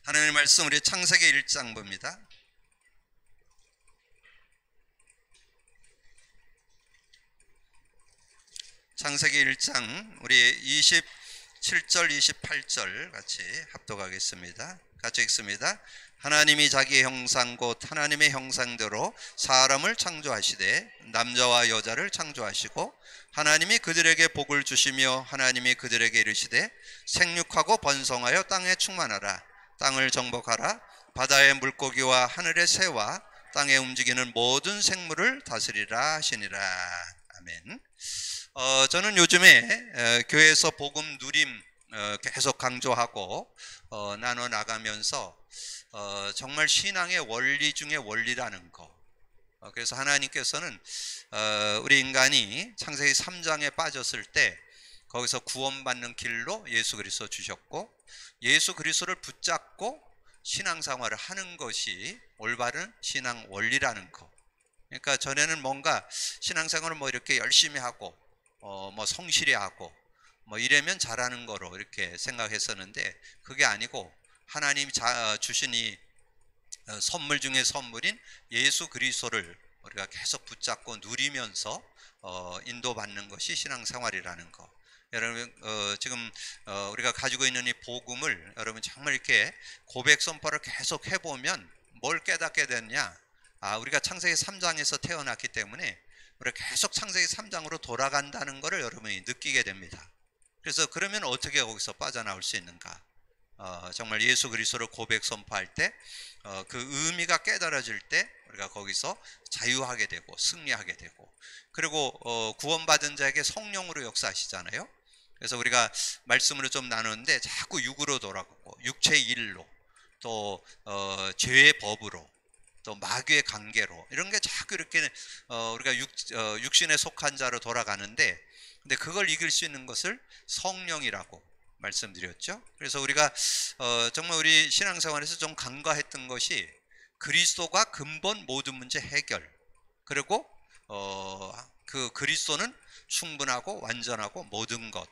하나님의 말씀 우리 창세기 1장 봅니다. 창세기 1장 우리 27절 28절 같이 합독하겠습니다. 같이 읽습니다. 하나님이 자기 형상 곧 하나님의 형상대로 사람을 창조하시되 남자와 여자를 창조하시고 하나님이 그들에게 복을 주시며 하나님이 그들에게 이르시되 생육하고 번성하여 땅에 충만하라. 땅을 정복하라. 바다의 물고기와 하늘의 새와 땅에 움직이는 모든 생물을 다스리라 하시니라. 아멘. 저는 요즘에 교회에서 복음 누림 계속 강조하고 나눠 나가면서 정말 신앙의 원리 중에 원리라는 거. 그래서 하나님께서는 우리 인간이 창세기 3장에 빠졌을 때 거기서 구원받는 길로 예수 그리스도 주셨고 예수 그리스도를 붙잡고 신앙생활을 하는 것이 올바른 신앙 원리라는 거. 그러니까 전에는 뭔가 신앙생활을 뭐 이렇게 열심히 하고 뭐 성실히 하고 뭐 이러면 잘하는 거로 이렇게 생각했었는데 그게 아니고 하나님이 주신 이 선물 중에 선물인 예수 그리스도를 우리가 계속 붙잡고 누리면서 인도받는 것이 신앙생활이라는 거. 여러분 지금 우리가 가지고 있는 이 복음을 여러분 정말 이렇게 고백 선포를 계속 해보면 뭘 깨닫게 됐냐? 우리가 창세기 3장에서 태어났기 때문에 우리가 계속 창세기 3장으로 돌아간다는 것을 여러분이 느끼게 됩니다. 그래서 그러면 어떻게 거기서 빠져나올 수 있는가? 정말 예수 그리스도를 고백 선포할 때 그 의미가 깨달아질 때 우리가 거기서 자유하게 되고 승리하게 되고 그리고 구원받은 자에게 성령으로 역사하시잖아요. 그래서 우리가 말씀으로 좀 나누는데 자꾸 육으로 돌아가고 육체의 일로 또 죄의 법으로 또 마귀의 관계로 이런 게 자꾸 이렇게 우리가 육신에 속한 자로 돌아가는데 근데 그걸 이길 수 있는 것을 성령이라고 말씀드렸죠. 그래서 우리가 정말 우리 신앙생활에서 좀 간과했던 것이 그리스도가 근본 모든 문제 해결 그리고 그 그리스도는 충분하고 완전하고 모든 것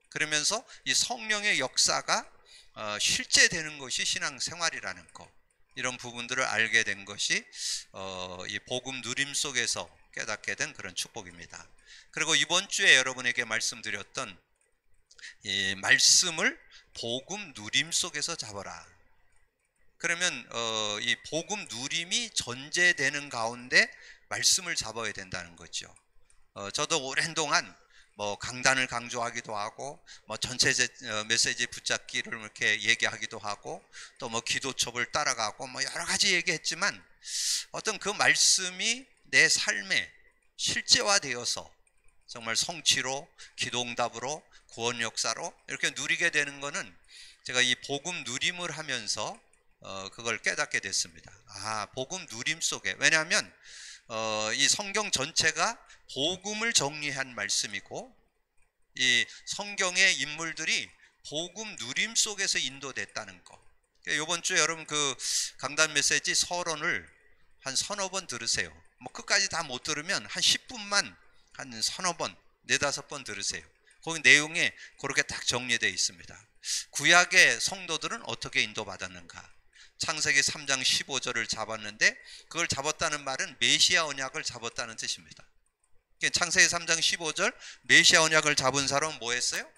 그러면서 이 성령의 역사가 실제되는 것이 신앙생활이라는 것 이런 부분들을 알게 된 것이 이 복음 누림 속에서 깨닫게 된 그런 축복입니다. 그리고 이번 주에 여러분에게 말씀드렸던 이 말씀을 복음 누림 속에서 잡아라. 그러면 이 복음 누림이 전제되는 가운데 말씀을 잡아야 된다는 거죠. 저도 오랜 동안 뭐 강단을 강조하기도 하고 뭐 전체 메시지 붙잡기를 이렇게 얘기하기도 하고 또 뭐 기도첩을 따라가고 뭐 여러 가지 얘기했지만 어떤 그 말씀이 내 삶에 실제화되어서 정말 성취로 기도응답으로 구원 역사로 이렇게 누리게 되는 거는 제가 이 복음 누림을 하면서 그걸 깨닫게 됐습니다. 복음 누림 속에 왜냐하면 이 성경 전체가 복음을 정리한 말씀이고 이 성경의 인물들이 복음 누림 속에서 인도됐다는 거. 이번 주에 여러분 그 강단 메시지 서론을 한 서너 번 들으세요. 뭐 끝까지 다 못 들으면 한 10분만 한 서너 번, 네다섯 번 들으세요. 거기 내용에 그렇게 딱 정리되어 있습니다. 구약의 성도들은 어떻게 인도받았는가? 창세기 3장 15절을 잡았는데 그걸 잡았다는 말은 메시아 언약을 잡았다는 뜻입니다. 창세기 3장 15절 메시아 언약을 잡은 사람은 뭐 했어요?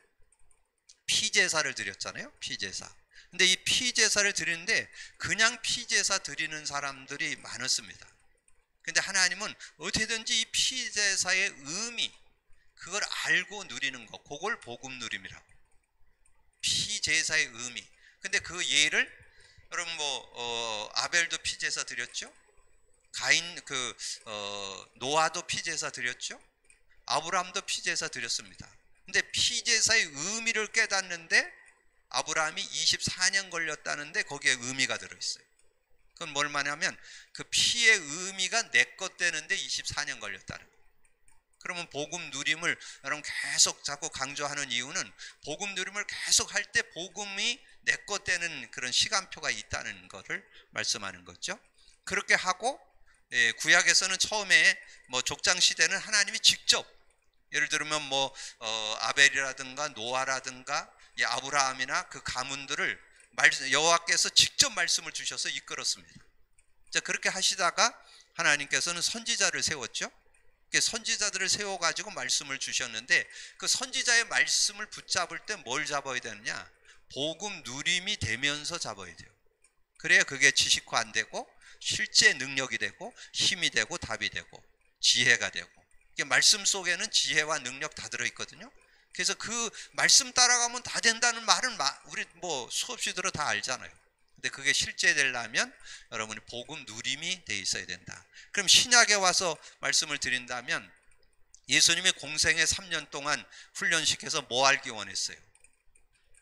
피제사를 드렸잖아요. 피제사. 근데 이 피제사를 드리는데 그냥 피제사 드리는 사람들이 많았습니다. 근데 하나님은 어떻게든지 이 피제사의 의미 그걸 알고 누리는 거 그걸 복음 누림이라고. 피제사의 의미. 근데 그 예를 여러분 뭐 아벨도 피제사 드렸죠? 가인 노아도 피제사 드렸죠? 아브라함도 피제사 드렸습니다. 근데 피제사의 의미를 깨닫는데 아브라함이 24년 걸렸다는데 거기에 의미가 들어있어요. 그건 뭘 말하냐면 그 피의 의미가 내 것 되는데 24년 걸렸다는 거예요. 그러면 복음 누림을 여러분 계속 자꾸 강조하는 이유는 복음 누림을 계속 할 때 복음이 내 것 되는 그런 시간표가 있다는 것을 말씀하는 거죠. 그렇게 하고 구약에서는 처음에 뭐 족장 시대는 하나님이 직접 예를 들면 뭐 아벨이라든가 노아라든가 아브라함이나 그 가문들을 여호와께서 직접 말씀을 주셔서 이끌었습니다. 자, 그렇게 하시다가 하나님께서는 선지자를 세웠죠. 선지자들을 세워가지고 말씀을 주셨는데 그 선지자의 말씀을 붙잡을 때 뭘 잡아야 되느냐? 복음 누림이 되면서 잡아야 돼요. 그래야 그게 지식화 안 되고 실제 능력이 되고 힘이 되고 답이 되고 지혜가 되고. 말씀 속에는 지혜와 능력 다 들어있거든요. 그래서 그 말씀 따라가면 다 된다는 말은 우리 뭐 수없이 들어 다 알잖아요. 근데 그게 실제 되려면 여러분이 복음 누림이 돼 있어야 된다. 그럼 신약에 와서 말씀을 드린다면 예수님이 공생애 3년 동안 훈련시켜서 뭐 알기 원했어요?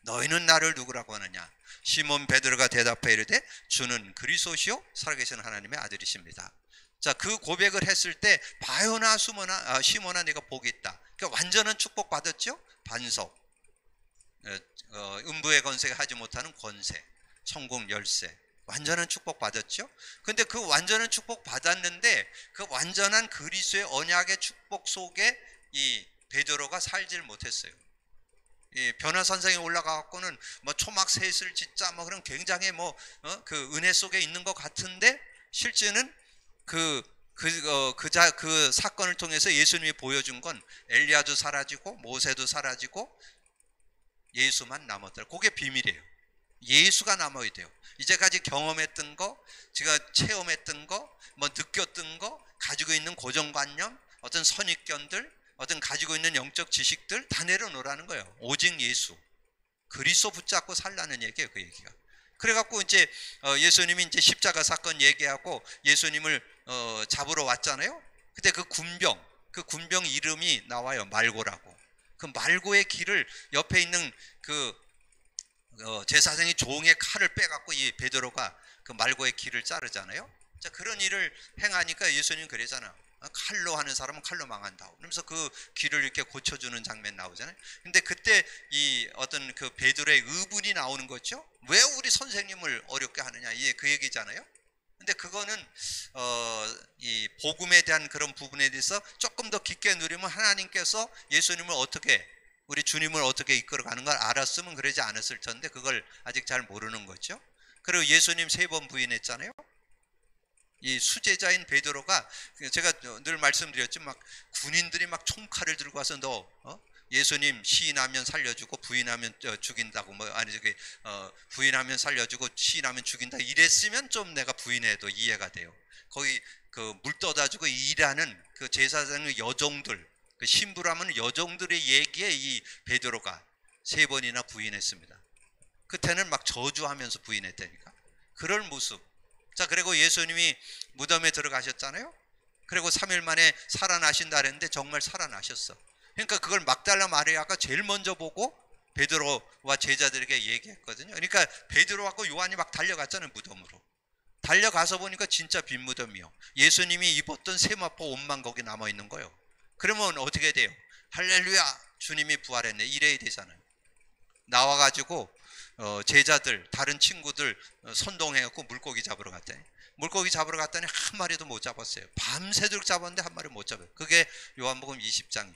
너희는 나를 누구라고 하느냐? 시몬 베드로가 대답해 이르되 주는 그리스도시요 살아계신 하나님의 아들이십니다. 자, 그 고백을 했을 때 바요나 시몬아 네가 복이 있다. 그러니까 완전한 축복 받았죠. 반석, 음부의 권세가 하지 못하는 권세, 천국 열쇠, 완전한 축복 받았죠. 근데 그 완전한 축복 받았는데 그 완전한 그리스도의 언약의 축복 속에 이 베드로가 살질 못했어요. 이 변화산상에 올라가갖고는 뭐 초막 셋을 짓자 뭐 그런 굉장히 그 은혜 속에 있는 것 같은데 실제는 그 사건을 통해서 예수님이 보여준 건 엘리야도 사라지고 모세도 사라지고 예수만 남았더라. 그게 비밀이에요. 예수가 남아야 돼요. 이제까지 경험했던 거, 제가 체험했던 거, 뭐 느꼈던 거, 가지고 있는 고정관념, 어떤 선입견들, 어떤 가지고 있는 영적 지식들 다 내려놓으라는 거예요. 오직 예수, 그리스도 붙잡고 살라는 얘기예요. 그 얘기가. 그래갖고 이제 예수님이 이제 십자가 사건 얘기하고 예수님을 잡으러 왔잖아요. 그때 그 군병 이름이 나와요. 말고라고. 그 말고의 길을 옆에 있는 그 제사장이 종의 칼을 빼갖고 이 베드로가 그 말고의 길을 자르잖아요. 자, 그런 일을 행하니까 예수님 그러잖아. 칼로 하는 사람은 칼로 망한다. 그러면서 그 길을 이렇게 고쳐주는 장면 나오잖아요. 근데 그때 이 어떤 그 베드로의 의분이 나오는 거죠. 왜 우리 선생님을 어렵게 하느냐, 이게 그 얘기잖아요. 근데 그거는 이 복음에 대한 그런 부분에 대해서 조금 더 깊게 누리면 하나님께서 예수님을 어떻게, 우리 주님을 어떻게 이끌어가는 걸 알았으면 그러지 않았을 텐데 그걸 아직 잘 모르는 거죠. 그리고 예수님 3번 부인했잖아요. 이 수제자인 베드로가, 제가 늘 말씀드렸지, 막 군인들이 막 총칼을 들고 와서 너 예수님 시인하면 살려주고 부인하면 죽인다고, 부인하면 살려주고 시인하면 죽인다 이랬으면 좀 내가 부인해도 이해가 돼요. 거기 그 물 떠다주고 일하는 그 제사장의 여종들, 그 신부라면 여종들의 얘기에 이 베드로가 3번이나 부인했습니다. 그때는 막 저주하면서 부인했다니까. 그럴 모습. 자, 그리고 예수님이 무덤에 들어가셨잖아요. 그리고 3일 만에 살아나신다 그랬는데 정말 살아나셨어. 그러니까 그걸 막달라 마리아가 제일 먼저 보고 베드로와 제자들에게 얘기했거든요. 그러니까 베드로하고 요한이 막 달려갔잖아요. 무덤으로. 달려가서 보니까 진짜 빈 무덤이요. 예수님이 입었던 세마포 옷만 거기 남아있는 거예요. 그러면 어떻게 돼요? 할렐루야, 주님이 부활했네, 이래야 되잖아요. 나와가지고 제자들, 다른 친구들 선동해갖고 물고기 잡으러 갔더니, 물고기 잡으러 갔더니 한 마리도 못 잡았어요. 밤새도록 잡았는데 한 마리 못 잡아요. 그게 요한복음 20장이에요.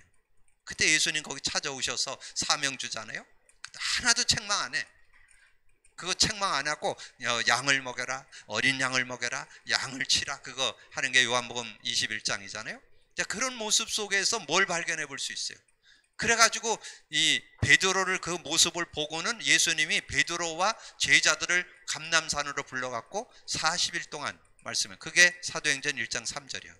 그때 예수님 거기 찾아오셔서 사명 주잖아요. 하나도 책망 안 해. 그거 책망 안 하고 양을 먹여라, 어린 양을 먹여라, 양을 치라, 그거 하는 게 요한복음 21장이잖아요. 그런 모습 속에서 뭘 발견해 볼 수 있어요? 그래가지고 이 베드로를, 그 모습을 보고는 예수님이 베드로와 제자들을 감람산으로 불러갖고 40일 동안 말씀해요. 그게 사도행전 1장 3절이에요.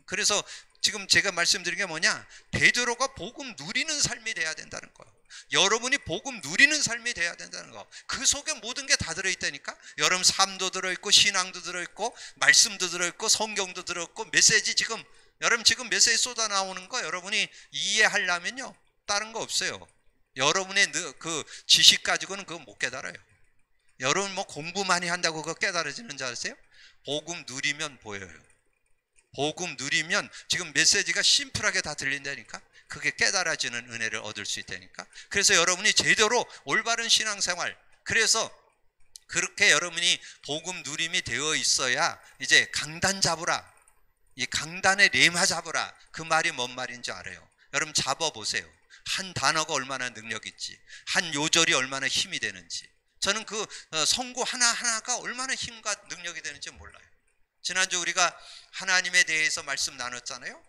그래서 지금 제가 말씀드린 게 뭐냐, 베드로가 복음 누리는 삶이 돼야 된다는 거예요. 여러분이 복음 누리는 삶이 돼야 된다는 거. 그 속에 모든 게 다 들어있다니까. 여러분 삶도 들어있고 신앙도 들어있고 말씀도 들어있고 성경도 들어있고 메시지, 여러분 지금 메시지 쏟아 나오는 거 여러분이 이해하려면요 다른 거 없어요. 여러분의 그 지식 가지고는 그거 못 깨달아요. 여러분 뭐 공부 많이 한다고 그거 깨달아지는 줄 아세요? 복음 누리면 보여요. 복음 누리면 지금 메시지가 심플하게 다 들린다니까. 그게 깨달아지는 은혜를 얻을 수 있다니까. 그래서 여러분이 제대로 올바른 신앙생활, 그래서 그렇게 여러분이 복음 누림이 되어 있어야 이제 강단 잡으라, 이 강단의 레마 잡으라, 그 말이 뭔 말인지 알아요. 여러분 잡아보세요. 한 단어가 얼마나 능력 있지, 한 요절이 얼마나 힘이 되는지. 저는 그 성구 하나하나가 얼마나 힘과 능력이 되는지 몰라요. 지난주 우리가 하나님에 대해서 말씀 나눴잖아요.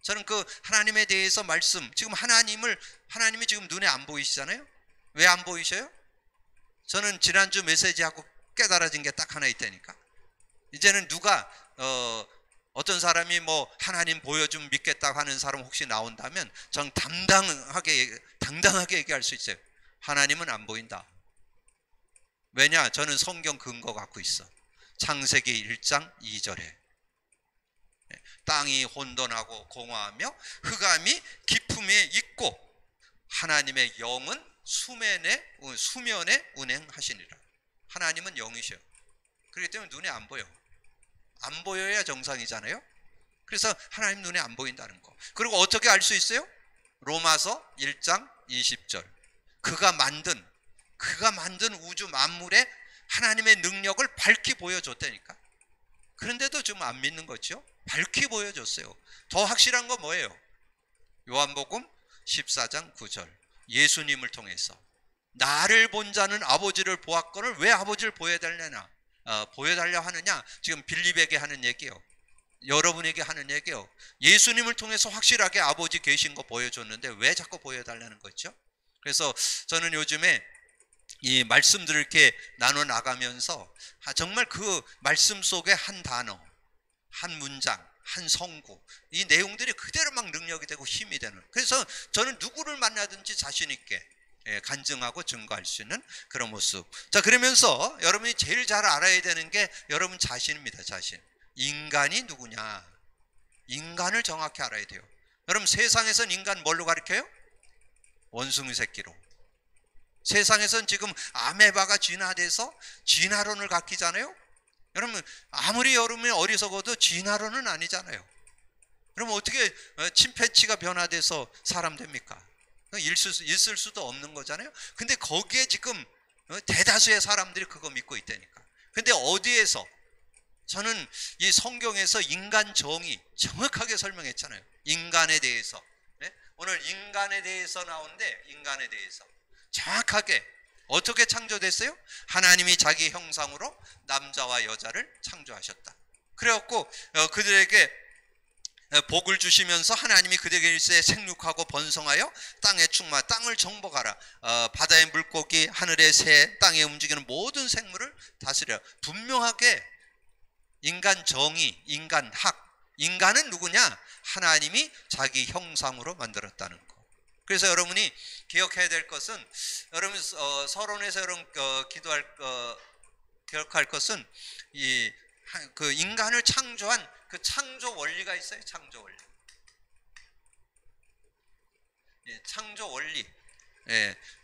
저는 그 하나님에 대해서 말씀, 지금 하나님이 지금 눈에 안 보이시잖아요. 왜 안 보이셔요? 저는 지난주 메시지하고 깨달아진 게 딱 하나 있다니까. 이제는 누가 어떤 사람이 뭐 하나님 보여주면 믿겠다고 하는 사람 혹시 나온다면 전 당당하게 얘기할 수 있어요. 하나님은 안 보인다. 왜냐? 저는 성경 근거 갖고 있어. 창세기 1장 2절에 땅이 혼돈하고 공허하며 흑암이 깊음에 있고 하나님의 영은 수면에 운행하시니라. 하나님은 영이셔. 그렇기 때문에 눈에 안 보여. 안 보여야 정상이잖아요. 그래서 하나님 눈에 안 보인다는 거. 그리고 어떻게 알 수 있어요? 로마서 1장 20절. 그가 만든 우주 만물에 하나님의 능력을 밝히 보여줬다니까. 그런데도 좀 안 믿는 거죠. 밝히 보여줬어요. 더 확실한 건 뭐예요? 요한복음 14장 9절. 예수님을 통해서 나를 본 자는 아버지를 보았거늘 왜 아버지를 보여달려 하느냐? 지금 빌립에게 하는 얘기예요. 여러분에게 하는 얘기예요. 예수님을 통해서 확실하게 아버지 계신 거 보여줬는데 왜 자꾸 보여달라는 거죠? 그래서 저는 요즘에 이 말씀들을 이렇게 나눠 나가면서 정말 그 말씀 속에 한 단어, 한 문장, 한 성구, 이 내용들이 그대로 막 능력이 되고 힘이 되는. 그래서 저는 누구를 만나든지 자신 있게 간증하고 증거할 수 있는 그런 모습. 자, 그러면서 여러분이 제일 잘 알아야 되는 게 여러분 자신입니다. 자신. 인간이 누구냐? 인간을 정확히 알아야 돼요. 여러분 세상에선 인간 뭘로 가르쳐요? 원숭이 새끼로. 세상에선 지금 아메바가 진화돼서 진화론을 가르치잖아요. 여러분 아무리 여러분이 어리석어도 진화론은 아니잖아요. 그럼 어떻게 침팬지가 변화돼서 사람 됩니까? 있을 수도 없는 거잖아요. 근데 거기에 지금 대다수의 사람들이 그거 믿고 있다니까. 근데 어디에서? 저는 이 성경에서 인간 정의 정확하게 설명했잖아요. 인간에 대해서. 네? 오늘 인간에 대해서 나오는데 인간에 대해서 정확하게 어떻게 창조됐어요? 하나님이 자기 형상으로 남자와 여자를 창조하셨다. 그래갖고 그들에게 복을 주시면서 하나님이 그들에게 일세 생육하고 번성하여 땅에 충만 땅을 정복하라. 바다의 물고기, 하늘의 새, 땅에 움직이는 모든 생물을 다스려. 분명하게 인간 정의, 인간 학, 인간은 누구냐? 하나님이 자기 형상으로 만들었다는 거. 그래서 여러분이 기억해야 될 것은, 여러분 서론에서 여러분 기억할 것은 그 인간을 창조한 그 창조 원리가 있어요. 창조 원리. 창조 원리.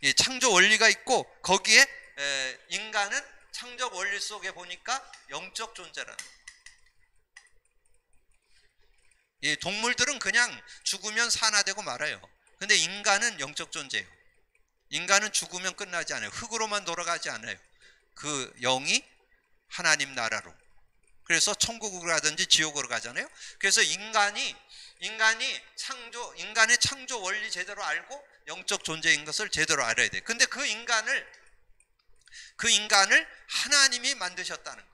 이 창조 원리가 있고 거기에 인간은 창조 원리 속에 보니까 영적 존재라는 거예요. 이 동물들은 그냥 죽으면 산화되고 말아요. 근데 인간은 영적 존재예요. 인간은 죽으면 끝나지 않아요. 흙으로만 돌아가지 않아요. 그 영이 하나님 나라로. 그래서 천국으로 가든지 지옥으로 가잖아요. 그래서 인간의 창조 원리 제대로 알고 영적 존재인 것을 제대로 알아야 돼. 근데 그 인간을 하나님이 만드셨다는 거.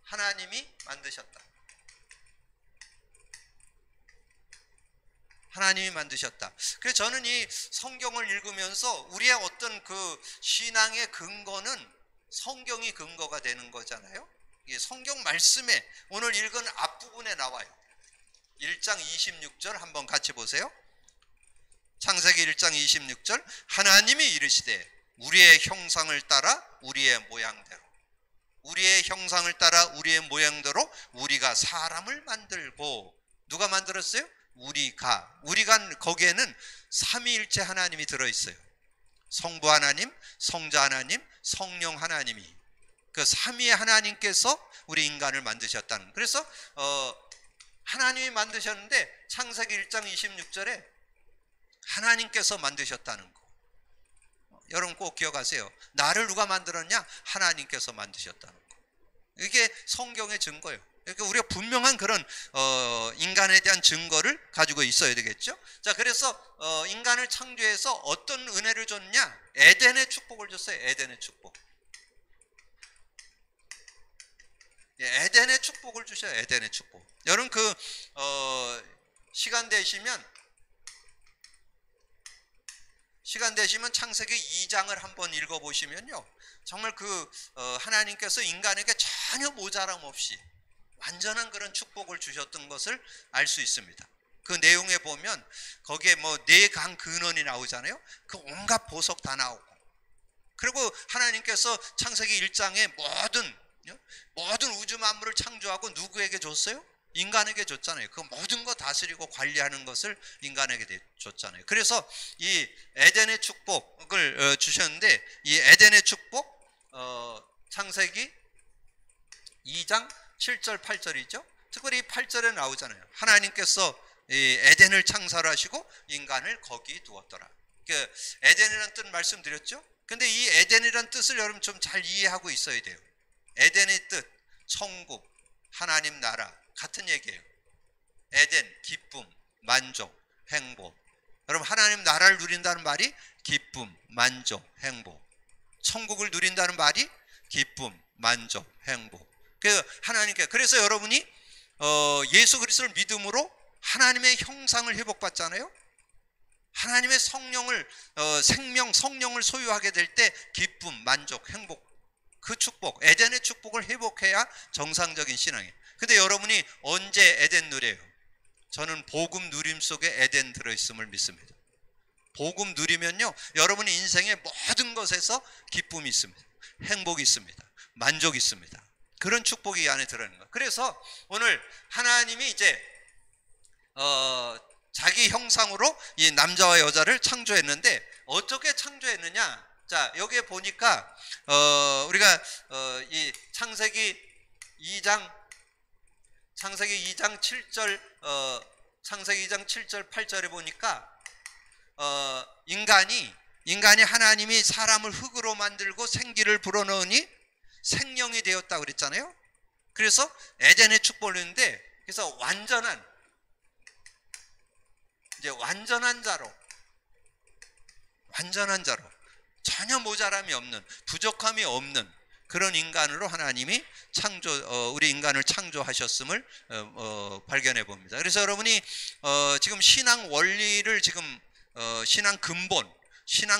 하나님이 만드셨다. 하나님이 만드셨다. 그래서 저는 이 성경을 읽으면서 우리의 어떤 그 신앙의 근거는 성경이 근거가 되는 거잖아요. 성경 말씀에 오늘 읽은 앞부분에 나와요. 1장 26절 한번 같이 보세요. 창세기 1장 26절. 하나님이 이르시되 우리의 형상을 따라 우리의 모양대로, 우리의 형상을 따라 우리의 모양대로 우리가 사람을 만들고. 누가 만들었어요? 우리가 거기에는 삼위일체 하나님이 들어있어요. 성부 하나님, 성자 하나님, 성령 하나님이, 그 삼위의 하나님께서 우리 인간을 만드셨다는. 그래서 하나님이 만드셨는데 창세기 1장 26절에 하나님께서 만드셨다는 거. 여러분 꼭 기억하세요. 나를 누가 만들었냐? 하나님께서 만드셨다는 거. 이게 성경의 증거예요. 그러니까 우리가 분명한 그런 인간에 대한 증거를 가지고 있어야 되겠죠. 자, 그래서 인간을 창조해서 어떤 은혜를 줬냐? 에덴의 축복을 줬어요. 에덴의 축복. 에덴의 축복을 주셔요. 에덴의 축복. 여러분 시간 되시면 창세기 2장을 한번 읽어보시면요, 정말 하나님께서 인간에게 전혀 모자람 없이 완전한 그런 축복을 주셨던 것을 알 수 있습니다. 그 내용에 보면 거기에 네 강 근원이 나오잖아요. 그 온갖 보석 다 나오고, 그리고 하나님께서 창세기 1장에 모든 우주 만물을 창조하고 누구에게 줬어요? 인간에게 줬잖아요. 그 모든 거 다스리고 관리하는 것을 인간에게 줬잖아요. 그래서 이 에덴의 축복을 주셨는데, 이 에덴의 축복 창세기 2장 7절 8절이죠. 특별히 8절에 나오잖아요. 하나님께서 이 에덴을 창설하시고 인간을 거기 두었더라. 에덴이라는 뜻 말씀드렸죠. 근데 이 에덴이라는 뜻을 여러분 좀 잘 이해하고 있어야 돼요. 에덴의 뜻, 천국, 하나님 나라 같은 얘기예요. 에덴, 기쁨, 만족, 행복. 여러분, 하나님 나라를 누린다는 말이 기쁨, 만족, 행복. 천국을 누린다는 말이 기쁨, 만족, 행복. 그래서 여러분이 예수 그리스도를 믿음으로 하나님의 형상을 회복받잖아요. 하나님의 성령을 성령을 소유하게 될 때 기쁨, 만족, 행복, 그 축복, 에덴의 축복을 회복해야 정상적인 신앙이에요. 근데 여러분이 언제 에덴 누려요? 저는 복음 누림 속에 에덴 들어있음을 믿습니다. 복음 누리면요, 여러분의 인생의 모든 것에서 기쁨이 있습니다. 행복이 있습니다. 만족이 있습니다. 그런 축복이 이 안에 들어있는 거예요. 그래서 오늘 하나님이 이제 자기 형상으로 이 남자와 여자를 창조했는데, 어떻게 창조했느냐? 자, 여기에 보니까 우리가 이 창세기 2장 7절 창세기 2장 7절 8절에 보니까 인간이 하나님이 사람을 흙으로 만들고 생기를 불어넣으니 생명이 되었다고 그랬잖아요. 그래서 에덴의 축복을 했는데, 그래서 완전한 자로 전혀 모자람이 없는, 부족함이 없는 그런 인간으로 하나님이 우리 인간을 창조하셨음을 발견해 봅니다. 그래서 여러분이 지금 신앙 원리를 신앙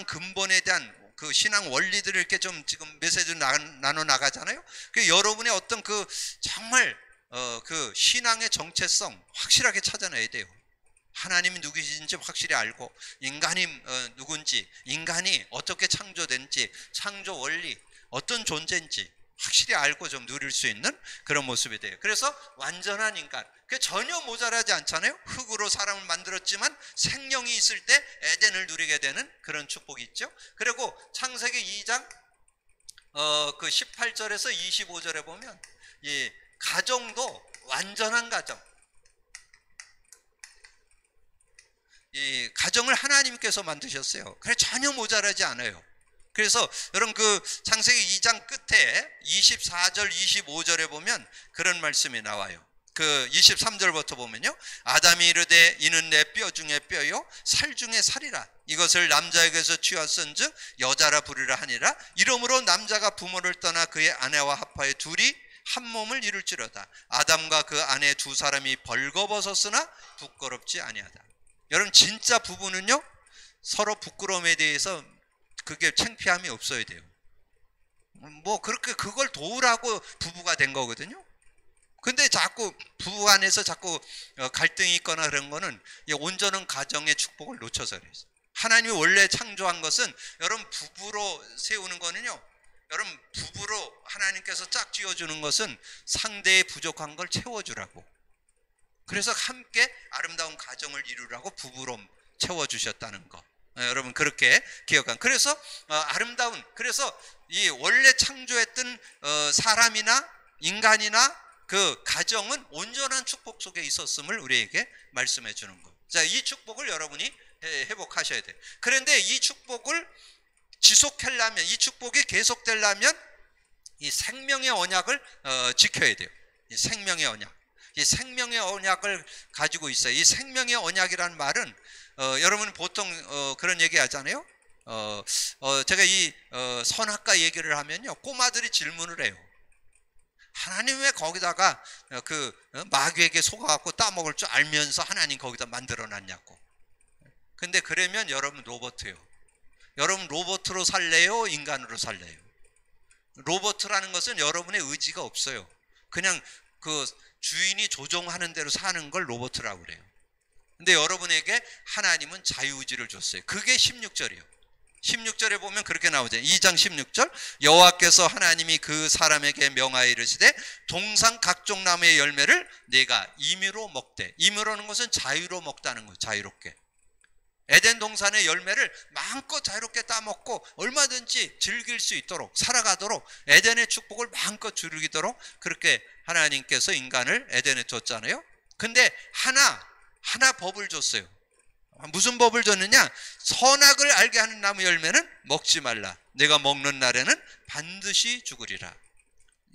근본에 대한 그 신앙 원리들을 이렇게 좀 지금 메시지를 나눠 나가잖아요. 여러분의 어떤 정말 그 신앙의 정체성 확실하게 찾아내야 돼요. 하나님이 누구신지 확실히 알고, 인간이 누군지, 인간이 어떻게 창조된지, 창조 원리, 어떤 존재인지 확실히 알고 좀 누릴 수 있는 그런 모습이 돼요. 그래서 완전한 인간, 전혀 모자라지 않잖아요. 흙으로 사람을 만들었지만 생명이 있을 때 에덴을 누리게 되는 그런 축복이 있죠. 그리고 창세기 2장 18절에서 25절에 보면 이 가정도 완전한 가정, 이 가정을 하나님께서 만드셨어요. 그래 전혀 모자라지 않아요. 그래서 여러분 창세기 2장 끝에 24절 25절에 보면 그런 말씀이 나와요. 23절부터 보면요, 아담이 이르되 이는 내 뼈 중에 뼈요 살 중에 살이라. 이것을 남자에게서 취하선즉 여자라 부르라 하니라. 이러므로 남자가 부모를 떠나 그의 아내와 합하여 둘이 한 몸을 이룰지로다. 아담과 그 아내 두 사람이 벌거벗었으나 부끄럽지 아니하다. 여러분, 진짜 부부는요, 서로 부끄러움에 대해서 그게 창피함이 없어야 돼요. 그렇게 그걸 도우라고 부부가 된 거거든요. 근데 자꾸 부부 안에서 자꾸 갈등이 있거나 그런 거는 온전한 가정의 축복을 놓쳐서 그래요. 하나님이 원래 창조한 것은, 여러분 부부로 세우는 거는요, 여러분 부부로 하나님께서 짝 지어주는 것은 상대의 부족한 걸 채워주라고. 그래서 함께 아름다운 가정을 이루라고 부부로 채워주셨다는 거. 여러분 그렇게 기억한. 그래서 그래서 이 원래 창조했던 사람이나 인간이나 그 가정은 온전한 축복 속에 있었음을 우리에게 말씀해 주는 거. 자, 이 축복을 여러분이 회복하셔야 돼요. 그런데 이 축복을 지속하려면, 이 축복이 계속되려면 이 생명의 언약을 지켜야 돼요. 이 생명의 언약. 이 생명의 언약을 가지고 있어요. 이 생명의 언약이라는 말은 여러분 보통 그런 얘기 하잖아요. 제가 이 선악과 얘기를 하면요, 꼬마들이 질문을 해요. 하나님 왜 거기다가 마귀에게 속아갖고 따먹을 줄 알면서 하나님 거기다 만들어놨냐고. 근데 그러면 여러분 로봇이에요. 여러분 로봇으로 살래요? 인간으로 살래요? 로봇이라는 것은 여러분의 의지가 없어요. 그냥 그 주인이 조종하는 대로 사는 걸 로봇이라고 그래요. 근데 여러분에게 하나님은 자유의지를 줬어요. 그게 16절이요. 16절에 보면 그렇게 나오죠. 2장 16절, 여호와께서 하나님이 그 사람에게 명하여 이르시되 동산 각종 나무의 열매를 내가 임의로 먹되. 임의로는 것은 자유로 먹다는 거예요. 자유롭게. 에덴 동산의 열매를 마음껏 자유롭게 따먹고 얼마든지 즐길 수 있도록 살아가도록 에덴의 축복을 마음껏 즐기도록 그렇게 하나님께서 인간을 에덴에 줬잖아요. 근데 하나 법을 줬어요. 무슨 법을 줬느냐? 선악을 알게 하는 나무 열매는 먹지 말라. 내가 먹는 날에는 반드시 죽으리라.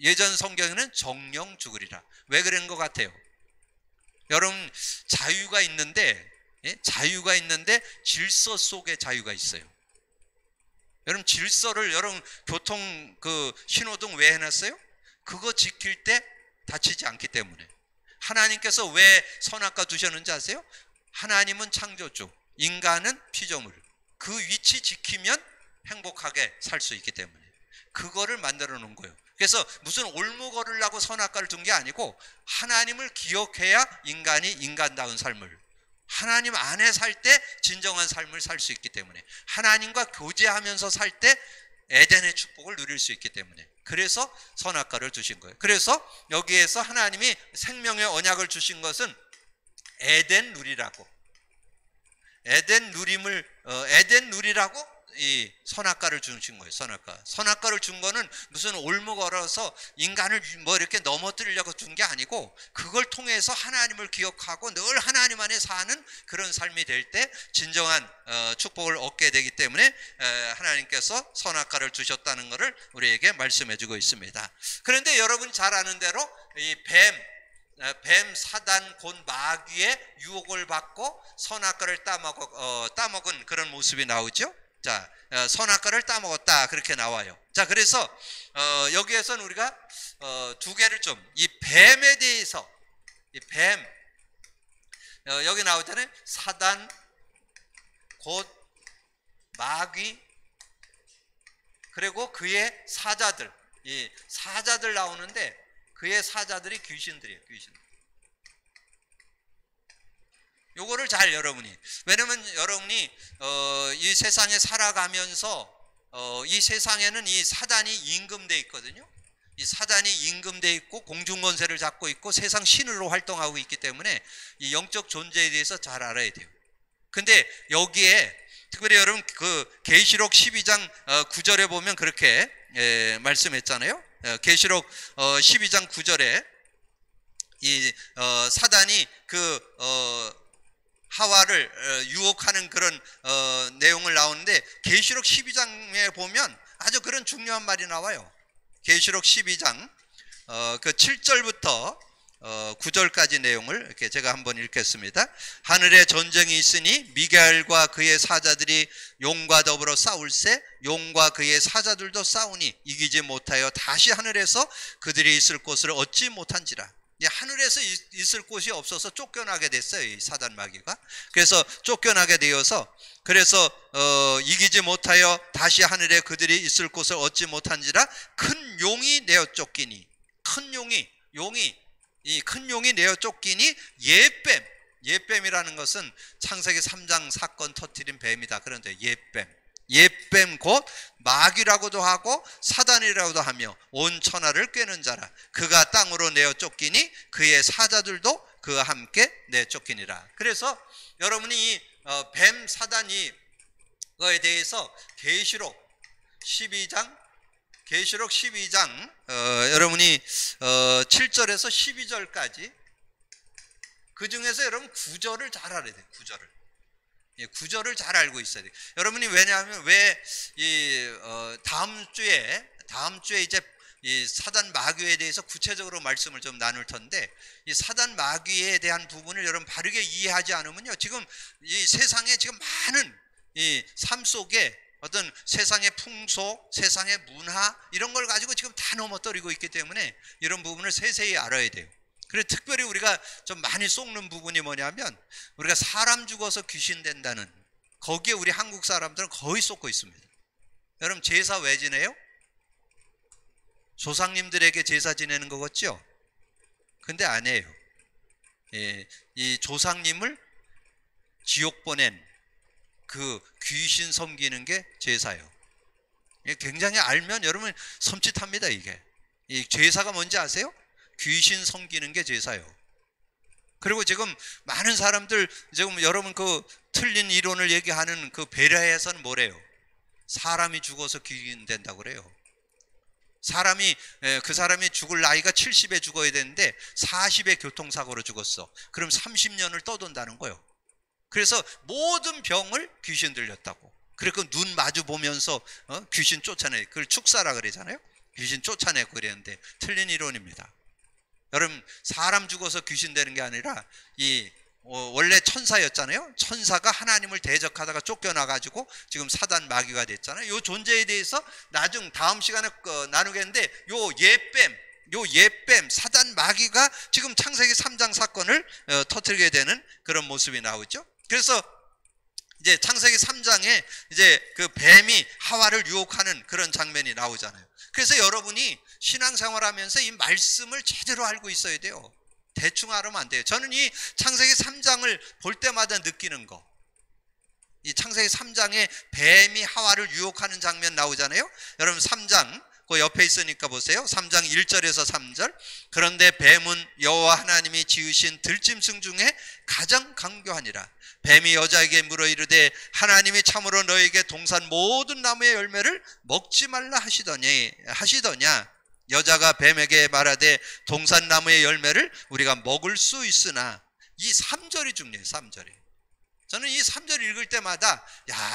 예전 성경에는 정령 죽으리라. 왜 그런 것 같아요? 여러분 자유가 있는데 질서 속에 자유가 있어요. 여러분 질서를 여러분 교통 신호등 왜 해놨어요? 그거 지킬 때 다치지 않기 때문에. 하나님께서 왜 선악과 두셨는지 아세요? 하나님은 창조주, 인간은 피조물. 그 위치 지키면 행복하게 살 수 있기 때문에 그거를 만들어 놓은 거예요. 그래서 무슨 올무 걸으려고 선악과를 둔 게 아니고 하나님을 기억해야 인간이 인간다운 삶을, 하나님 안에 살 때 진정한 삶을 살 수 있기 때문에, 하나님과 교제하면서 살 때 에덴의 축복을 누릴 수 있기 때문에 그래서 선악과를 주신 거예요. 그래서 여기에서 하나님이 생명의 언약을 주신 것은 에덴 누리라고, 에덴 누리라고 이 선악과를 주신 거예요. 선악과를 준 거는 무슨 올무 걸어서 인간을 뭐 이렇게 넘어뜨리려고 준 게 아니고 그걸 통해서 하나님을 기억하고 늘 하나님 안에 사는 그런 삶이 될 때 진정한 축복을 얻게 되기 때문에 하나님께서 선악과를 주셨다는 것을 우리에게 말씀해 주고 있습니다. 그런데 여러분이 잘 아는 대로 이 뱀 사단 곧 마귀의 유혹을 받고 선악과를 따먹은 그런 모습이 나오죠. 자, 선악과를 따먹었다 그렇게 나와요. 자, 그래서 여기에서는 우리가 두 개를 좀, 이 뱀에 대해서, 이 뱀 여기 나오잖아요. 사단 곧 마귀 그리고 그의 사자들, 이 사자들 나오는데 그의 사자들이 귀신들이에요. 귀신. 요거를 잘 여러분이, 왜냐면 여러분이 이 세상에 살아가면서 이 세상에는 이 사단이 임금돼 있거든요. 이 사단이 임금돼 있고 공중권세를 잡고 있고 세상 신으로 활동하고 있기 때문에 이 영적 존재에 대해서 잘 알아야 돼요. 근데 여기에 특별히 여러분 계시록 12장 9절에 보면 그렇게 말씀했잖아요. 계시록 12장 9절에 이 사단이 하와를 유혹하는 그런 내용을 나오는데 계시록 12장에 보면 아주 그런 중요한 말이 나와요. 계시록 12장 7절부터 9절까지 내용을 이렇게 제가 한번 읽겠습니다. 하늘에 전쟁이 있으니 미가엘과 그의 사자들이 용과 더불어 싸울세 용과 그의 사자들도 싸우니 이기지 못하여 다시 하늘에서 그들이 있을 곳을 얻지 못한지라. 하늘에서 있을 곳이 없어서 쫓겨나게 됐어요. 이 사단 마귀가. 그래서 쫓겨나게 되어서 그래서 이기지 못하여 다시 하늘에 그들이 있을 곳을 얻지 못한지라 큰 용이 내어 쫓기니, 큰 용이 이 큰 용이 내어 쫓기니 옛뱀이라는 것은 창세기 3장 사건 터뜨린 뱀이다. 그런데 옛뱀 곧 마귀라고도 하고 사단이라고도 하며 온 천하를 꿰는 자라. 그가 땅으로 내어 쫓기니 그의 사자들도 그와 함께 내어 쫓기니라. 그래서 여러분이 이 뱀 사단이 거에 대해서 계시록 12장 여러분이 7절에서 12절까지 그 중에서 여러분 9절을 잘 알아야 돼요. 9절을 잘 알고 있어야 돼요. 여러분이 왜냐하면 다음 주에 이제 이 사단 마귀에 대해서 구체적으로 말씀을 좀 나눌 텐데 이 사단 마귀에 대한 부분을 여러분 바르게 이해하지 않으면요 지금 이 세상에 지금 많은 이 삶 속에 어떤 세상의 풍속, 세상의 문화 이런 걸 가지고 지금 다 넘어뜨리고 있기 때문에 이런 부분을 세세히 알아야 돼요. 그래서 특별히 우리가 좀 많이 속는 부분이 뭐냐면 우리가 사람 죽어서 귀신 된다는 거기에 우리 한국 사람들은 거의 속고 있습니다. 여러분 제사 왜 지내요? 조상님들에게 제사 지내는 거겠죠? 근데 아니에요. 이 조상님을 지옥 보낸 그 귀신 섬기는 게 제사예요. 굉장히 알면 여러분 섬찟합니다. 이게 이 제사가 뭔지 아세요? 귀신 섬기는 게 제사예요. 그리고 지금 많은 사람들 지금 여러분 그 틀린 이론을 얘기하는 그 베라에서는 뭐래요? 사람이 죽어서 귀신 된다고 그래요. 그 사람이 죽을 나이가 70에 죽어야 되는데 40에 교통사고로 죽었어. 그럼 30년을 떠돈다는 거예요. 그래서 모든 병을 귀신 들렸다고. 그리고 눈 마주 보면서 귀신 쫓아내. 그걸 축사라 그러잖아요. 귀신 쫓아내고 그랬는데 틀린 이론입니다. 여러분 사람 죽어서 귀신 되는 게 아니라 원래 천사였잖아요. 천사가 하나님을 대적하다가 쫓겨나가지고 지금 사단 마귀가 됐잖아요. 이 존재에 대해서 다음 시간에 나누겠는데 요 옛뱀 사단 마귀가 지금 창세기 3장 사건을 터뜨리게 되는 그런 모습이 나오죠. 그래서 이제 창세기 3장에 이제 그 뱀이 하와를 유혹하는 그런 장면이 나오잖아요. 그래서 여러분이 신앙생활하면서 이 말씀을 제대로 알고 있어야 돼요. 대충 알으면 안 돼요. 저는 이 창세기 3장을 볼 때마다 느끼는 거, 이 창세기 3장에 뱀이 하와를 유혹하는 장면 나오잖아요. 여러분 3장 그 옆에 있으니까 보세요. 3장 1절에서 3절. 그런데 뱀은 여호와 하나님이 지으신 들짐승 중에 가장 강교하니라. 뱀이 여자에게 물어 이르되 하나님이 참으로 너에게 동산 모든 나무의 열매를 먹지 말라 하시더냐. 여자가 뱀에게 말하되 동산 나무의 열매를 우리가 먹을 수 있으나. 이 3절이 중요해요. 3절이. 저는 이 3절 읽을 때마다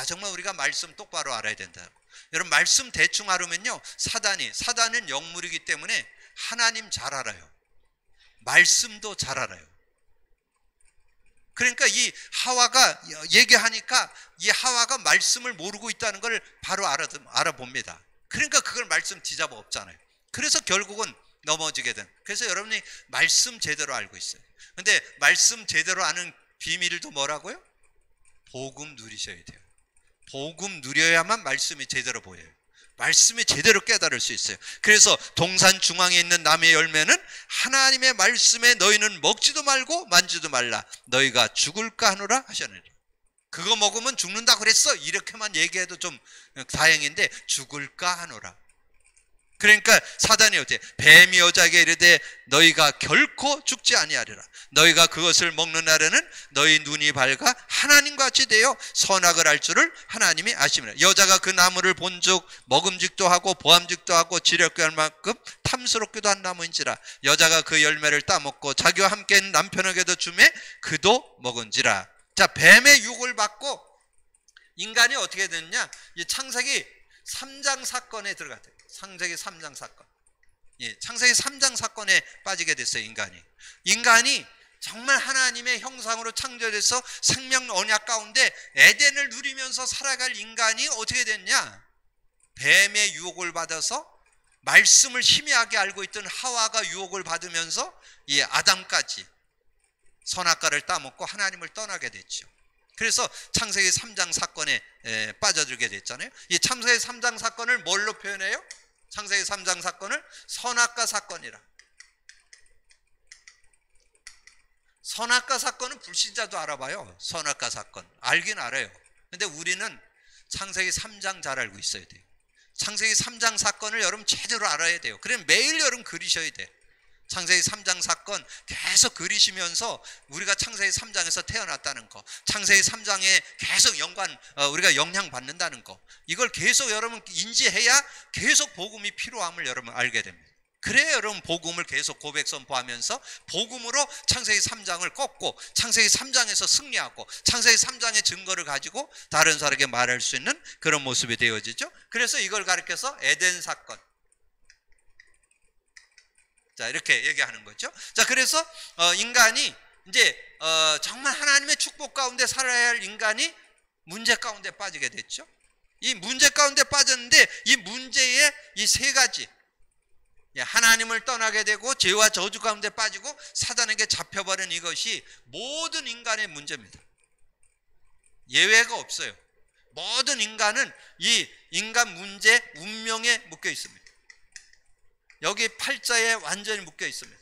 정말 우리가 말씀 똑바로 알아야 된다. 여러분 말씀 대충 알으면요, 사단은 영물이기 때문에 하나님 잘 알아요. 말씀도 잘 알아요. 그러니까 이 하와가 얘기하니까 이 하와가 말씀을 모르고 있다는 걸 바로 알아봅니다. 그러니까 그걸 말씀 뒤잡아 엎잖아요. 그래서 결국은 넘어지게 된. 그래서 여러분이 말씀 제대로 알고 있어요. 근데 말씀 제대로 아는 비밀도 뭐라고요? 복음 누리셔야 돼요. 복음 누려야만 말씀이 제대로 보여요. 말씀이 제대로 깨달을 수 있어요. 그래서 동산 중앙에 있는 나무의 열매는 하나님의 말씀에 너희는 먹지도 말고 만지도 말라. 너희가 죽을까 하노라 하셨느니라. 그거 먹으면 죽는다 그랬어. 이렇게만 얘기해도 좀 다행인데 죽을까 하노라. 그러니까 사단이 어때? 뱀이 여자에게 이르되 너희가 결코 죽지 아니하리라. 너희가 그것을 먹는 날에는 너희 눈이 밝아 하나님과 같이 되어 선악을 알 줄을 하나님이 아심이라. 여자가 그 나무를 본즉 먹음직도 하고 보암직도 하고 지력도 할 만큼 탐스럽기도 한 나무인지라. 여자가 그 열매를 따먹고 자기와 함께 있는 남편에게도 주매 그도 먹은지라. 자, 뱀의 유혹을 받고 인간이 어떻게 됐냐? 이 창세기 3장 사건에 들어갔대요. 창세기 3장 사건. 창세기 3장 사건에 빠지게 됐어요. 인간이 정말 하나님의 형상으로 창조돼서 생명 언약 가운데 에덴을 누리면서 살아갈 인간이 어떻게 됐냐? 뱀의 유혹을 받아서 말씀을 희미하게 알고 있던 하와가 유혹을 받으면서 이 아담까지 선악과를 따먹고 하나님을 떠나게 됐죠. 그래서 창세기 3장 사건에 빠져들게 됐잖아요. 이 창세기 3장 사건을 뭘로 표현해요? 창세기 3장 사건을 선악과 사건이라. 선악과 사건은 불신자도 알아봐요. 선악과 사건 알긴 알아요. 근데 우리는 창세기 3장 잘 알고 있어야 돼요. 창세기 3장 사건을 여러분 제대로 알아야 돼요. 그럼 매일 여러분 그리셔야 돼요. 창세기 3장 사건 계속 그리시면서 우리가 창세기 3장에서 태어났다는 거, 창세기 3장에 계속 우리가 영향 받는다는 거, 이걸 계속 여러분 인지해야 계속 복음이 필요함을 여러분 알게 됩니다. 그래야 여러분 복음을 계속 고백 선포하면서 복음으로 창세기 3장을 꺾고 창세기 3장에서 승리하고 창세기 3장의 증거를 가지고 다른 사람에게 말할 수 있는 그런 모습이 되어지죠. 그래서 이걸 가리켜서 에덴 사건, 자, 이렇게 얘기하는 거죠. 자, 그래서 인간이 이제 정말 하나님의 축복 가운데 살아야 할 인간이 문제 가운데 빠지게 됐죠. 이 문제 가운데 빠졌는데 이 문제의 이 세 가지, 하나님을 떠나게 되고 죄와 저주 가운데 빠지고 사단에게 잡혀버린 이것이 모든 인간의 문제입니다. 예외가 없어요. 모든 인간은 이 인간 문제, 운명에 묶여 있습니다. 여기 팔자에 완전히 묶여 있습니다.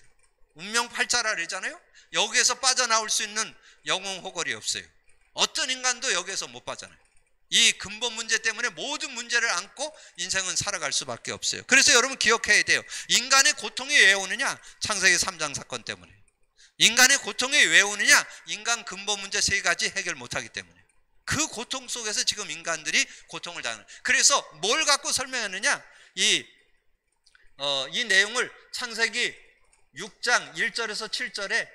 운명 팔자라 그러잖아요. 여기에서 빠져나올 수 있는 영혼 호걸이 없어요. 어떤 인간도 여기에서 못 빠져나요. 이 근본 문제 때문에 모든 문제를 안고 인생은 살아갈 수밖에 없어요. 그래서 여러분 기억해야 돼요. 인간의 고통이 왜 오느냐? 창세기 3장 사건 때문에. 인간의 고통이 왜 오느냐? 인간 근본 문제 세 가지 해결 못하기 때문에. 그 고통 속에서 지금 인간들이 고통을 당하는. 그래서 뭘 갖고 설명했느냐? 이 내용을 창세기 6장 1절에서 7절에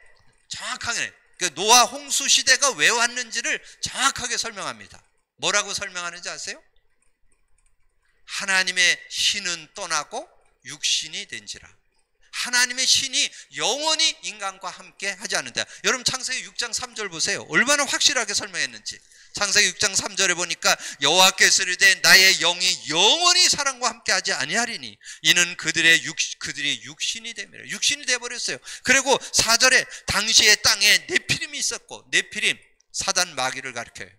정확하게 노아 홍수 시대가 왜 왔는지를 정확하게 설명합니다. 뭐라고 설명하는지 아세요? 하나님의 신은 떠나고 육신이 된지라. 하나님의 신이 영원히 인간과 함께 하지 않는다. 여러분 창세기 6장 3절 보세요. 얼마나 확실하게 설명했는지. 창세기 6장 3절에 보니까 여호와께서 이르되 나의 영이 영원히 사람과 함께 하지 아니하리니 이는 그들이 육신이 되며 육신이 되어버렸어요. 그리고 4절에 당시에 땅에 네피림이 있었고, 네피림 사단 마귀를 가리켜요.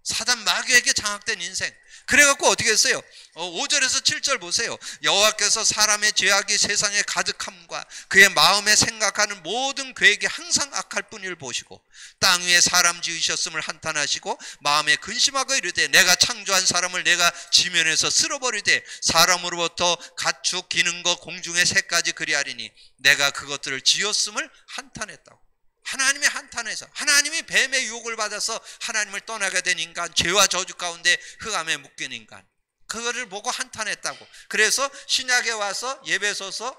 사단 마귀에게 장악된 인생. 그래갖고 어떻게 했어요? 5절에서 7절 보세요. 여호와께서 사람의 죄악이 세상에 가득함과 그의 마음에 생각하는 모든 계획이 항상 악할 뿐을 보시고 땅 위에 사람 지으셨음을 한탄하시고 마음에 근심하고 이르되 내가 창조한 사람을 내가 지면에서 쓸어버리되 사람으로부터 가축 기는 것 공중의 새까지 그리하리니 내가 그것들을 지었음을 한탄했다고. 하나님의 한탄에서, 하나님이 뱀의 유혹을 받아서 하나님을 떠나게 된 인간, 죄와 저주 가운데 흑암에 묶인 인간, 그거를 보고 한탄했다고. 그래서 신약에 와서 에베소서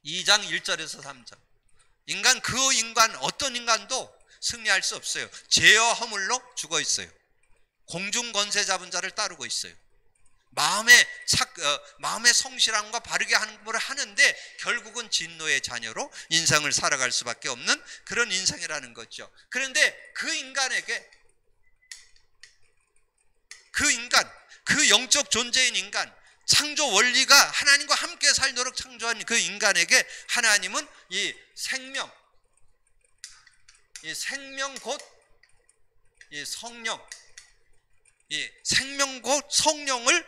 2장 1절에서 3절, 인간 어떤 인간도 승리할 수 없어요. 죄와 허물로 죽어 있어요. 공중 권세 잡은 자를 따르고 있어요. 마음의 성실함과 바르게 하는 걸 하는데 결국은 진노의 자녀로 인생을 살아갈 수밖에 없는 그런 인생이라는 거죠. 그런데 그 영적 존재인 인간, 창조 원리가 하나님과 함께 살도록 창조한 그 인간에게 하나님은 이 생명 곧 이 성령, 이 생명 곧 성령을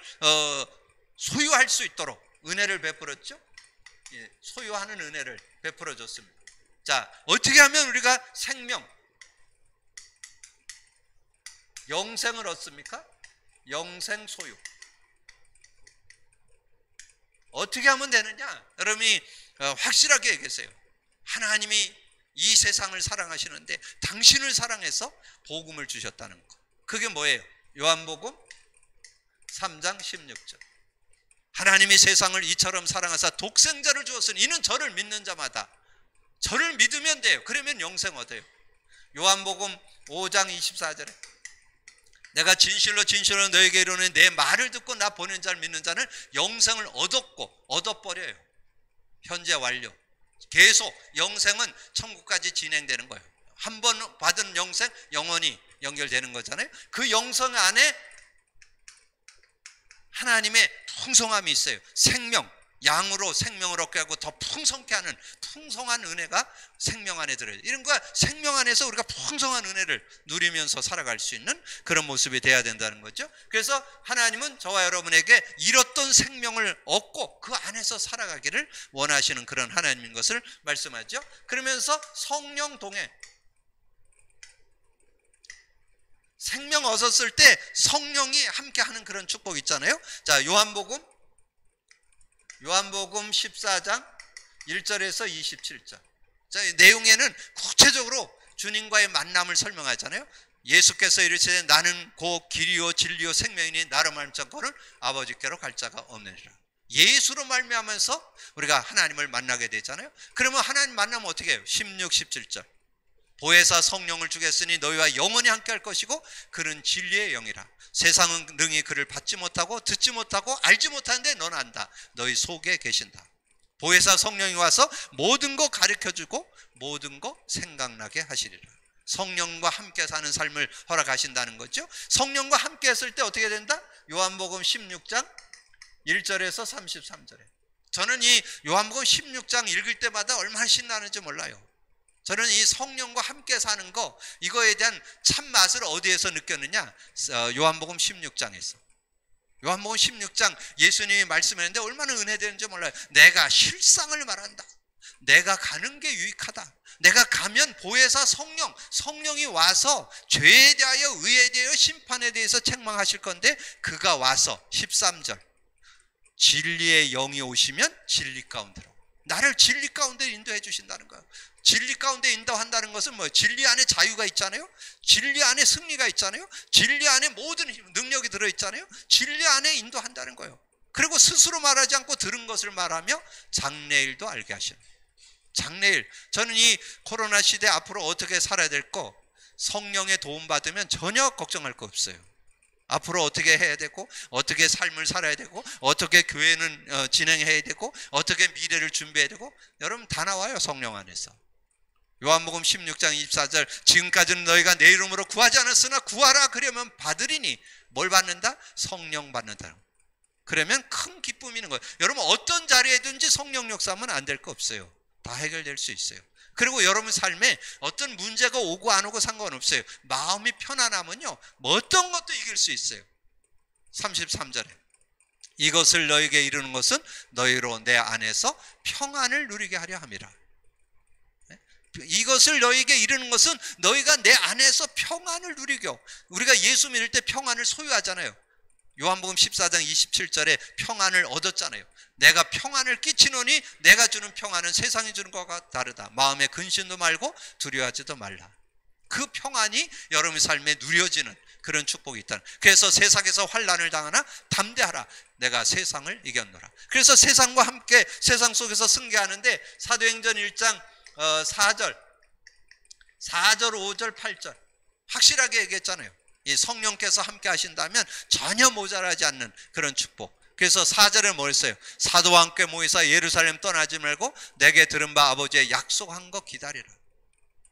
소유할 수 있도록 은혜를 베풀었죠. 소유하는 은혜를 베풀어 줬습니다. 자, 어떻게 하면 우리가 생명, 영생을 얻습니까? 영생 소유. 어떻게 하면 되느냐? 여러분이 확실하게 얘기하세요. 하나님이 이 세상을 사랑하시는데 당신을 사랑해서 복음을 주셨다는 거. 그게 뭐예요? 요한복음 3장 16절. 하나님이 세상을 이처럼 사랑하사 독생자를 주었으니 이는 저를 믿는 자마다, 저를 믿으면 돼요. 그러면 영생 얻어요. 요한복음 5장 24절에 내가 진실로 진실로 너에게 이르노니 내 말을 듣고 나 보낸 자를 믿는 자는 영생을 얻어버려요. 현재 완료. 계속 영생은 천국까지 진행되는 거예요. 한 번 받은 영생 영원히 연결되는 거잖아요. 그 영생 안에 하나님의 풍성함이 있어요. 생명, 양으로 생명을 얻게 하고 더 풍성케 하는 풍성한 은혜가 생명 안에 들어요. 이런 거 생명 안에서 우리가 풍성한 은혜를 누리면서 살아갈 수 있는 그런 모습이 돼야 된다는 거죠. 그래서 하나님은 저와 여러분에게 잃었던 생명을 얻고 그 안에서 살아가기를 원하시는 그런 하나님인 것을 말씀하죠. 그러면서 성령 동행, 생명 얻었을 때 성령이 함께 하는 그런 축복 있잖아요. 자, 요한복음 14장 1절에서 27절. 자, 내용에는 구체적으로 주님과의 만남을 설명하잖아요. 예수께서 이르시되 나는 곧 길이요 진리요 생명이니 나로 말미암고는 아버지께로 갈 자가 없느니라. 예수로 말미암아서 우리가 하나님을 만나게 되잖아요. 그러면 하나님 만나면 어떻게 해요? 16, 17절. 보혜사 성령을 주겠으니 너희와 영원히 함께 할 것이고 그는 진리의 영이라. 세상은 능히 그를 받지 못하고 듣지 못하고 알지 못하는데 너는 안다. 너희 속에 계신다. 보혜사 성령이 와서 모든 거 가르쳐주고 모든 거 생각나게 하시리라. 성령과 함께 사는 삶을 허락하신다는 거죠. 성령과 함께 했을 때 어떻게 된다? 요한복음 16장 1절에서 33절에. 저는 이 요한복음 16장 읽을 때마다 얼마나 신나는지 몰라요. 저는 이 성령과 함께 사는 거, 이거에 대한 참맛을 어디에서 느꼈느냐? 요한복음 16장에서. 요한복음 16장 예수님이 말씀했는데 얼마나 은혜되는지 몰라요. 내가 실상을 말한다. 내가 가는 게 유익하다. 내가 가면 보혜사 성령이 와서 죄에 대하여 의에 대하여 심판에 대해서 책망하실 건데, 그가 와서 13절 진리의 영이 오시면 진리 가운데로, 나를 진리 가운데 인도해 주신다는 거예요. 진리 가운데 인도한다는 것은 뭐예요? 진리 안에 자유가 있잖아요. 진리 안에 승리가 있잖아요. 진리 안에 모든 능력이 들어있잖아요. 진리 안에 인도한다는 거예요. 그리고 스스로 말하지 않고 들은 것을 말하며 장래일도 알게 하시는. 장래일. 저는 이 코로나 시대 앞으로 어떻게 살아야 될 거, 성령의 도움 받으면 전혀 걱정할 거 없어요. 앞으로 어떻게 해야 되고, 어떻게 삶을 살아야 되고, 어떻게 교회는 진행해야 되고, 어떻게 미래를 준비해야 되고, 여러분 다 나와요, 성령 안에서. 요한복음 16장 24절 지금까지는 너희가 내 이름으로 구하지 않았으나 구하라 그러면 받으리니, 뭘 받는다? 성령 받는다. 그러면 큰 기쁨이 있는 거예요. 여러분 어떤 자리에든지 성령 역사하면 안 될 거 없어요. 다 해결될 수 있어요. 그리고 여러분 삶에 어떤 문제가 오고 안 오고 상관없어요. 마음이 편안하면요, 뭐 어떤 것도 이길 수 있어요. 33절에 이것을 너에게 이루는 것은 너희로 내 안에서 평안을 누리게 하려 함이라. 이것을 너에게 이루는 것은 너희가 내 안에서 평안을 누리고, 우리가 예수 믿을 때 평안을 소유하잖아요. 요한복음 14장 27절에 평안을 얻었잖아요. 내가 평안을 끼치노니 내가 주는 평안은 세상이 주는 것과 다르다. 마음에 근심도 말고 두려워하지도 말라. 그 평안이 여러분의 삶에 누려지는 그런 축복이 있다. 그래서 세상에서 환난을 당하나 담대하라. 내가 세상을 이겼노라. 그래서 세상과 함께 세상 속에서 승계하는데, 사도행전 1장 4절 5절 8절 확실하게 얘기했잖아요. 이 성령께서 함께 하신다면 전혀 모자라지 않는 그런 축복. 그래서 4절에 뭐 했어요? 사도와 함께 모이사 예루살렘 떠나지 말고 내게 들은 바 아버지의 약속한 거 기다리라.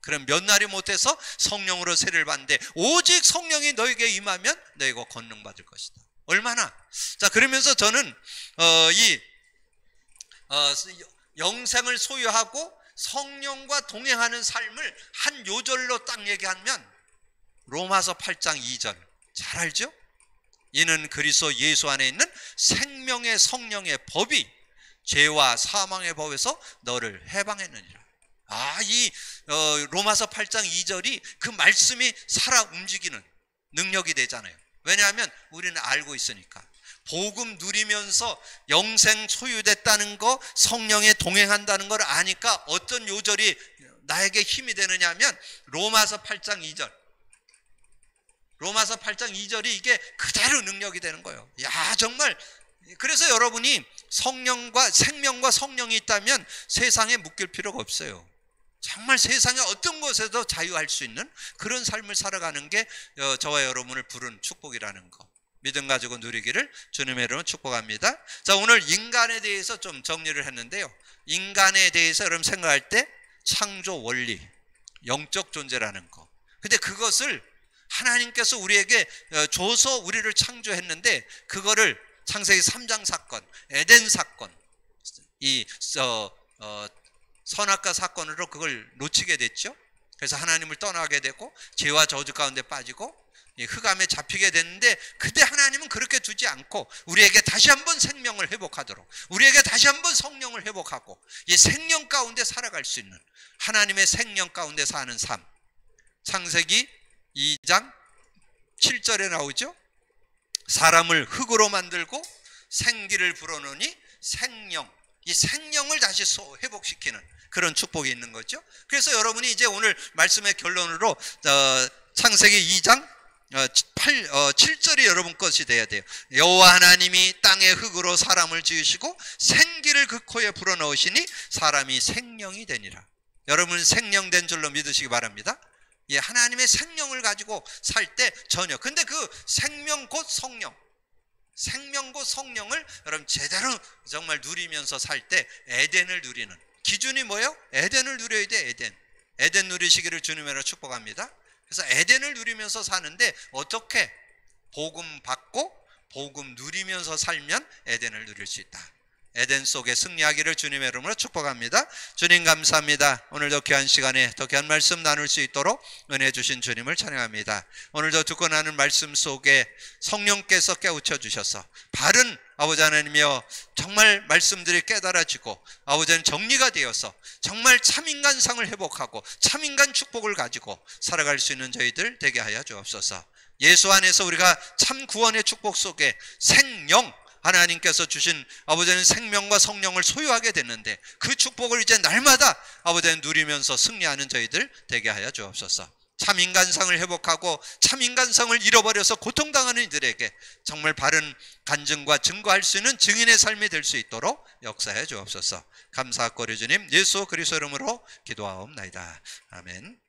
그럼 몇 날이 못해서 성령으로 세례를 받는데, 오직 성령이 너에게 임하면 너희가 권능 받을 것이다. 얼마나? 자, 그러면서 저는 영생을 소유하고 성령과 동행하는 삶을 한 요절로 딱 얘기하면 로마서 8장 2절 잘 알죠? 이는 그리스도 예수 안에 있는 생명의 성령의 법이 죄와 사망의 법에서 너를 해방했느니라. 이 로마서 8장 2절이 그 말씀이 살아 움직이는 능력이 되잖아요. 왜냐하면 우리는 알고 있으니까. 복음 누리면서 영생 소유됐다는 거, 성령에 동행한다는 걸 아니까 어떤 요절이 나에게 힘이 되느냐 하면 로마서 8장 2절. 로마서 8장 2절이 이게 그대로 능력이 되는 거예요. 야, 정말. 그래서 여러분이 성령과 생명과 성령이 있다면 세상에 묶일 필요가 없어요. 정말 세상의 어떤 곳에도 자유할 수 있는 그런 삶을 살아가는 게 저와 여러분을 부른 축복이라는 거, 믿음 가지고 누리기를 주님의 이름으로 축복합니다. 자, 오늘 인간에 대해서 좀 정리를 했는데요. 인간에 대해서 여러분 생각할 때 창조 원리, 영적 존재라는 거. 근데 그것을 하나님께서 우리에게 줘서 우리를 창조했는데, 그거를 창세기 3장 사건, 에덴 사건, 이 선악과 사건으로 그걸 놓치게 됐죠. 그래서 하나님을 떠나게 되고 죄와 저주 가운데 빠지고 흑암에 잡히게 됐는데, 그때 하나님은 그렇게 두지 않고 우리에게 다시 한번 생명을 회복하도록, 우리에게 다시 한번 성령을 회복하고 이 생명 가운데 살아갈 수 있는, 하나님의 생명 가운데 사는 삶. 창세기 2장 7절에 나오죠. 사람을 흙으로 만들고 생기를 불어넣으니 생령, 이 생령을 다시 회복시키는 그런 축복이 있는 거죠. 그래서 여러분이 이제 오늘 말씀의 결론으로 창세기 2장 7절이 여러분 것이 돼야 돼요. 여호와 하나님이 땅의 흙으로 사람을 지으시고 생기를 그 코에 불어넣으시니 사람이 생령이 되니라. 여러분 생령된 줄로 믿으시기 바랍니다. 예, 하나님의 생명을 가지고 살 때 전혀. 근데 그 생명 곧 성령, 생명 곧 성령을 여러분 제대로 정말 누리면서 살 때 에덴을 누리는 기준이 뭐예요? 에덴을 누려야 돼. 에덴 누리시기를 주님으로 축복합니다. 그래서 에덴을 누리면서 사는데 어떻게? 복음 받고 복음 누리면서 살면 에덴을 누릴 수 있다. 에덴 속에 승리하기를 주님의 이름으로 축복합니다. 주님 감사합니다. 오늘도 귀한 시간에 더 귀한 말씀 나눌 수 있도록 은혜 주신 주님을 찬양합니다. 오늘도 듣고 나는 말씀 속에 성령께서 깨우쳐 주셔서 바른 아버지 하나님이여 정말 말씀들이 깨달아지고 아버지 하나님 정리가 되어서 정말 참인간상을 회복하고 참인간 축복을 가지고 살아갈 수 있는 저희들 되게 하여 주옵소서. 예수 안에서 우리가 참 구원의 축복 속에 생명 하나님께서 주신 아버지는 생명과 성령을 소유하게 됐는데 그 축복을 이제 날마다 아버지는 누리면서 승리하는 저희들 되게 하여 주옵소서. 참 인간성을 회복하고 참 인간성을 잃어버려서 고통당하는 이들에게 정말 바른 간증과 증거할 수 있는 증인의 삶이 될 수 있도록 역사해 주옵소서. 감사하고 우리 주님 예수 그리스도 이름으로 기도하옵나이다. 아멘.